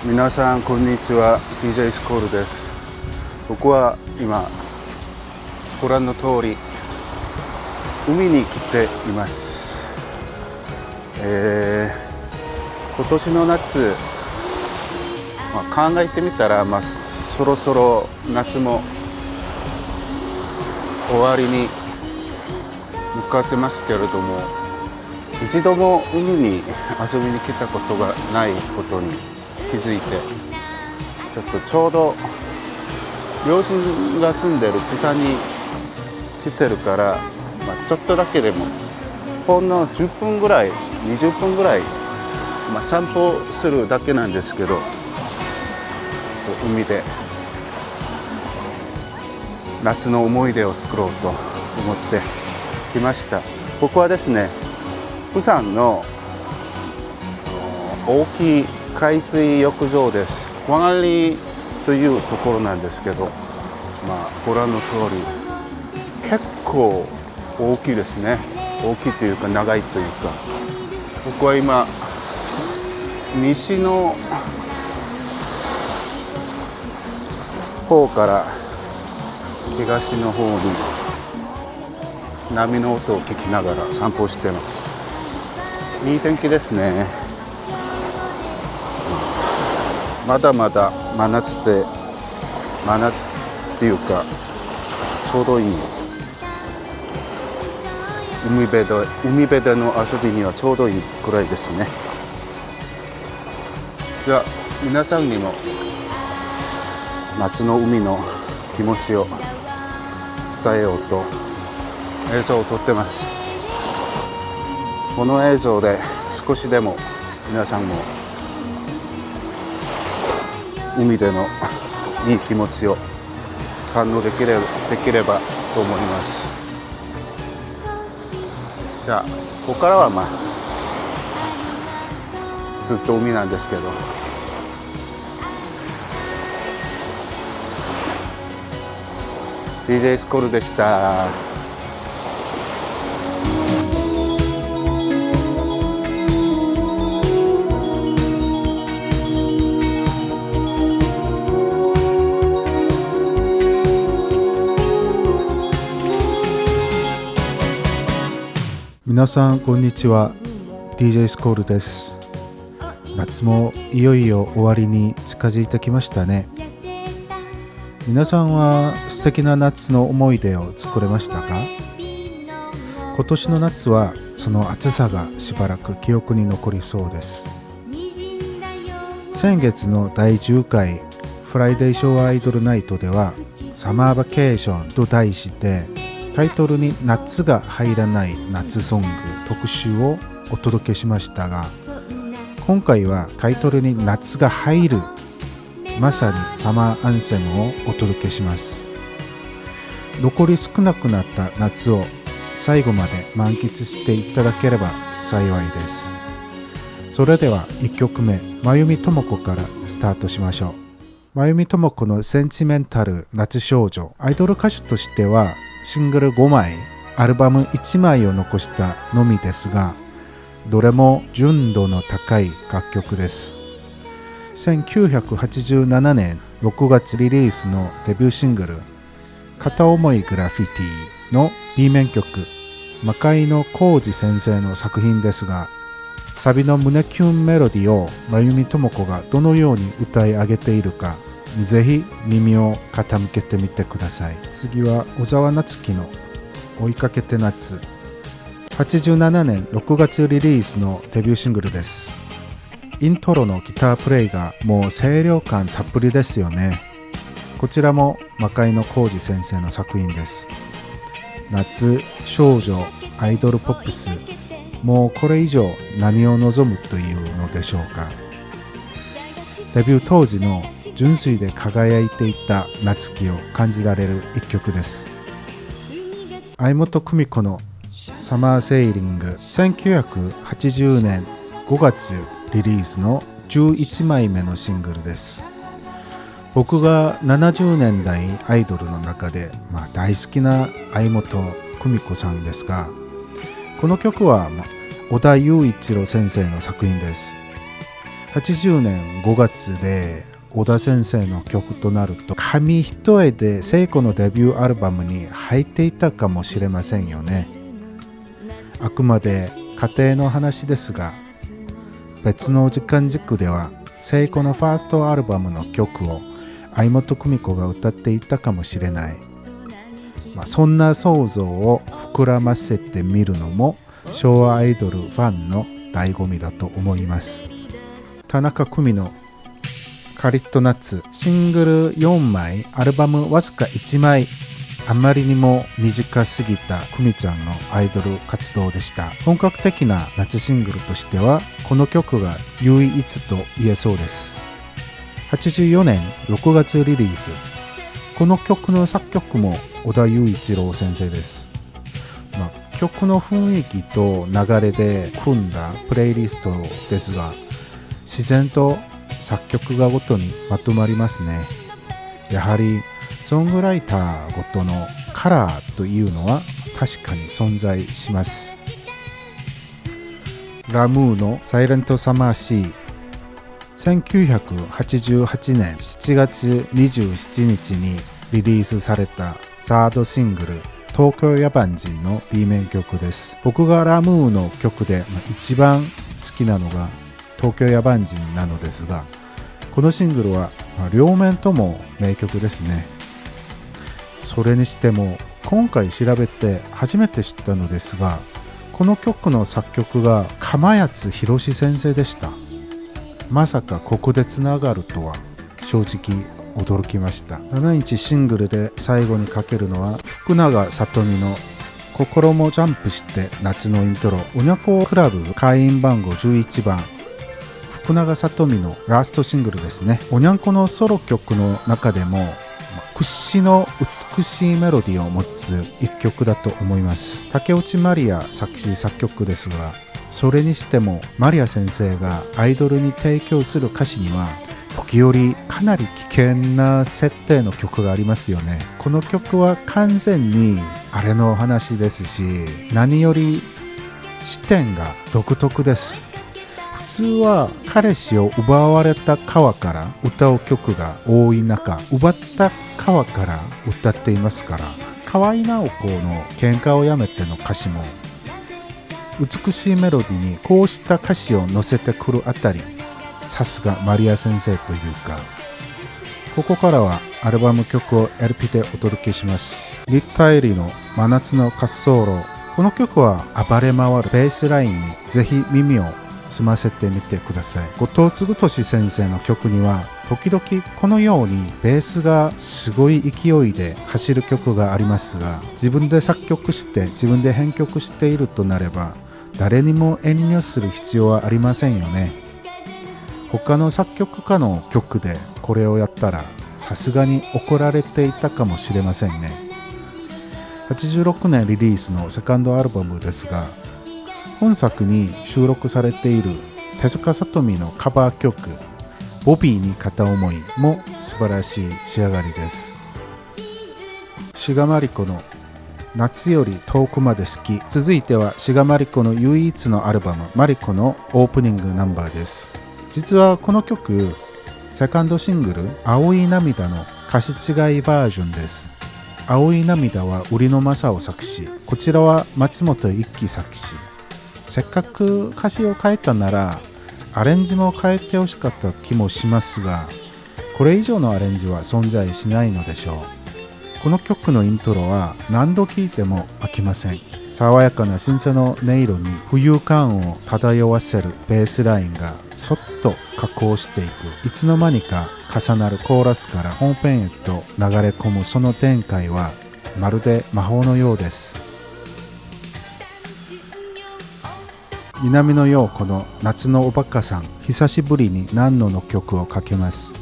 皆さんこんにちは。 DJ スコールです。僕は今ご覧の通り海に来ています。今年の夏、考えてみたら、そろそろ夏も終わりに向かってますけれども、一度も海に遊びに来たことがないことに気づいて、ちょうど両親が住んでる釜山に来てるから、ちょっとだけでもほんの10分ぐらい20分ぐらい、散歩するだけなんですけど、海で夏の思い出を作ろうと思ってきました。僕はですね、釜山の大きい海水浴場です。ワンアリというところなんですけど、ご覧の通り結構大きいですね。大きいというか長いというか、僕は今西の方から東の方に波の音を聞きながら散歩しています。いい天気ですね。まだまだ真夏っていうか、ちょうどいい海辺での遊びにはちょうどいいくらいですね。じゃあ皆さんにも夏の海の気持ちを伝えようと映像を撮ってます。この映像で少しでも皆さんも海でのいい気持ちを堪能できればと思います。じゃあここからはずっと海なんですけど、DJ スコールでした。皆さんこんにちは。 DJ スコールです。夏もいよいよ終わりに近づいてきましたね。皆さんは素敵な夏の思い出を作れましたか？今年の夏はその暑さがしばらく記憶に残りそうです。先月の第10回フライデーショーアイドルナイトではサマーバケーションと題してタイトルに夏が入らない夏ソング特集をお届けしましたが、今回はタイトルに夏が入るまさにサマーアンセムをお届けします。残り少なくなった夏を最後まで満喫していただければ幸いです。それでは1曲目、真由美智子からスタートしましょう。真由美智子のセンチメンタル夏少女、アイドル歌手としてはシングル5枚、アルバム1枚を残したのみですが、どれも純度の高い楽曲です。1987年6月リリースのデビューシングル片思いグラフィティの B 面曲、魔界の浩二先生の作品ですが、サビの胸キュンメロディを真由美智子がどのように歌い上げているか、ぜひ耳を傾けてみてください。次は小沢夏樹の追いかけて夏、87年6月リリースのデビューシングルです。イントロのギタープレイがもう清涼感たっぷりですよね。こちらも魔界の浩二先生の作品です。夏、少女、アイドルポップス、もうこれ以上何を望むというのでしょうか。デビュー当時の純粋で輝いていた夏樹を感じられる一曲です。相本久美子のサマーセイリング、1980年5月リリースの11枚目のシングルです。僕が70年代アイドルの中で、大好きな相本久美子さんですが、この曲は小田雄一郎先生の作品です。80年5月で小田先生の曲となると紙一重で聖子のデビューアルバムに入っていたかもしれませんよね。あくまで家庭の話ですが、別の時間軸では聖子のファーストアルバムの曲を相本久美子が歌っていたかもしれない。そんな想像を膨らませてみるのも昭和アイドルファンの醍醐味だと思います。田中久美のカリッとナッツ、シングル4枚、アルバムわずか1枚、あまりにも短すぎた久美ちゃんのアイドル活動でした。本格的な夏シングルとしてはこの曲が唯一と言えそうです。84年6月リリース。この曲の作曲も小田雄一郎先生です。曲の雰囲気と流れで組んだプレイリストですが、自然と作曲がごとにまとまりますね。やはりソングライターごとのカラーというのは確かに存在します。ラムーのサイレントサマーシー、1988年7月27日にリリースされたサードシングル東京野蛮人の B 面曲です。僕がラムーの曲で一番好きなのが東京野蛮人なのですが、このシングルは両面とも名曲ですね。それにしても今回調べて初めて知ったのですが、この曲の作曲が釜谷博先生でした。まさかここでつながるとは正直驚きました。7インチシングルで最後にかけるのは福永さとみの心もジャンプして夏のイントロ、おにゃこクラブ会員番号11番、福永さとみのラストシングルですね。おにゃんこのソロ曲の中でも屈指の美しいメロディーを持つ一曲だと思います。竹内まりや作詞作曲ですが、それにしてもマリア先生がアイドルに提供する歌詞には時折かなり危険な設定の曲がありますよね。この曲は完全にあれの話ですし、何より視点が独特です。普通は彼氏を奪われた川から歌う曲が多い中、奪った川から歌っていますから、河合直子の喧嘩をやめての歌詞も美しいメロディーにこうした歌詞を乗せてくるあたり、さすがマリア先生というか。ここからはアルバム曲を LP でお届けします。リッタエリの真夏の滑走路。この曲は暴れ回るベースラインにぜひ耳を澄ませてみてください。後藤嗣俊先生の曲には時々このようにベースがすごい勢いで走る曲がありますが、自分で作曲して自分で編曲しているとなれば誰にも遠慮する必要はありませんよね。他の作曲家の曲でこれをやったらさすがに怒られていたかもしれませんね。86年リリースのセカンドアルバムですが、本作に収録されている手塚さとみのカバー曲ボビーに片思いも素晴らしい仕上がりです。志賀真理子の夏より遠くまで好き。続いては志賀真理子の唯一のアルバムマリコのオープニングナンバーです。実はこの曲セカンドシングル青い涙の歌詞違いバージョンです。青い涙は売野正夫作詞、こちらは松本一樹作詞。せっかく歌詞を変えたならアレンジも変えてほしかった気もしますが、これ以上のアレンジは存在しないのでしょう。この曲のイントロは何度聴いても飽きません。爽やかなシンセの音色に浮遊感を漂わせるベースラインがそっと加工していく。いつの間にか重なるコーラスから本編へと流れ込むその展開はまるで魔法のようです。南野陽子の夏のおバカさん、久しぶりに何の曲をかけます。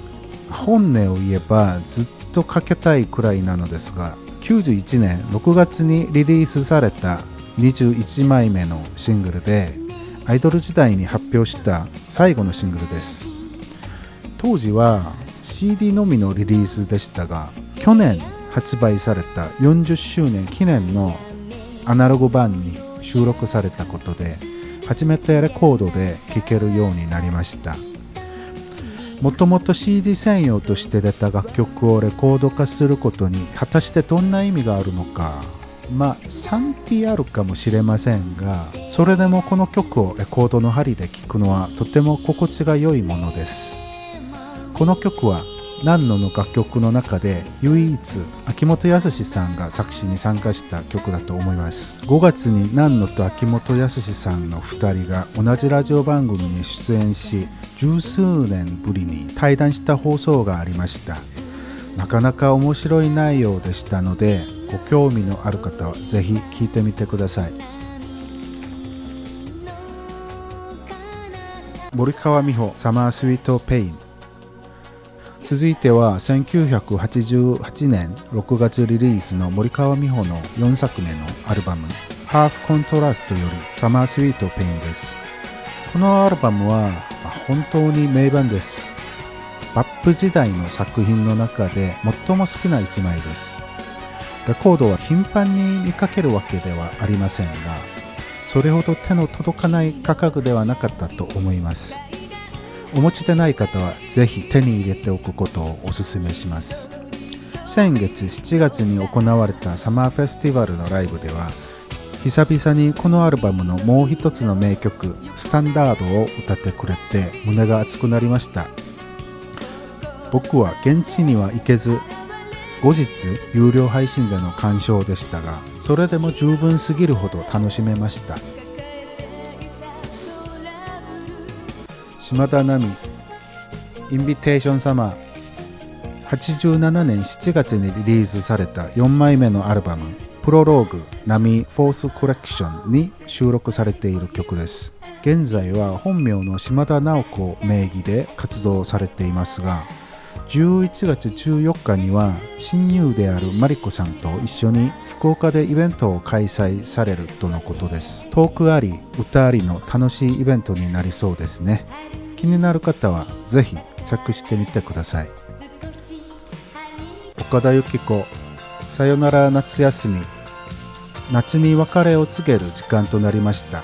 本音を言えばずっとかけたいくらいなのですが、91年6月にリリースされた21枚目のシングルで、アイドル時代に発表した最後のシングルです。当時は CD のみのリリースでしたが、去年発売された40周年記念のアナログ版に収録されたことで初めてレコードで聴けるようになりました。もともと CD 専用として出た楽曲をレコード化することに果たしてどんな意味があるのか、賛否あるかもしれませんが、それでもこの曲をレコードの針で聴くのはとても心地が良いものです。この曲は南野の楽曲の中で唯一秋元康さんが作詞に参加した曲だと思います。5月に南野と秋元康さんの2人が同じラジオ番組に出演し、十数年ぶりに対談した放送がありました。なかなか面白い内容でしたので、ご興味のある方はぜひ聴いてみてください。森川美穂サマースイートペイン。続いては1988年6月リリースの森川美穂の4作目のアルバムハーフコントラストよりサマースイートペインです。このアルバムは本当に名盤です。バップ時代の作品の中で最も好きな一枚です。レコードは頻繁に見かけるわけではありませんが、それほど手の届かない価格ではなかったと思います。お持ちでない方はぜひ手に入れておくことをお勧めします。先月7月に行われたサマーフェスティバルのライブでは、久々にこのアルバムのもう一つの名曲スタンダードを歌ってくれて胸が熱くなりました。僕は現地には行けず、後日有料配信での鑑賞でしたが、それでも十分すぎるほど楽しめました。島田奈美インビテーションサマー。87年7月にリリースされた4枚目のアルバムプロローグナミフォースコレクションに収録されている曲です。現在は本名の島田直子名義で活動されていますが、11月14日には親友であるマリコさんと一緒に福岡でイベントを開催されるとのことです。トークあり歌ありの楽しいイベントになりそうですね。気になる方はぜひチェックしてみてください。岡田由紀子さよなら夏休み。夏に別れを告げる時間となりました。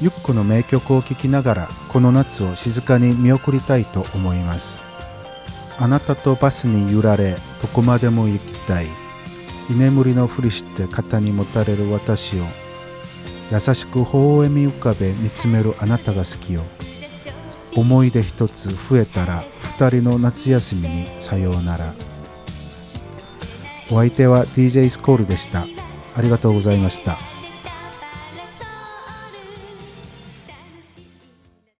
ゆっこの名曲を聴きながらこの夏を静かに見送りたいと思います。あなたとバスに揺られどこまでも行きたい。居眠りのふりして肩にもたれる私を優しく微笑み浮かべ見つめるあなたが好きよ。思い出一つ増えたら二人の夏休みにさようなら。お相手は DJ スコールでした。ありがとうございました。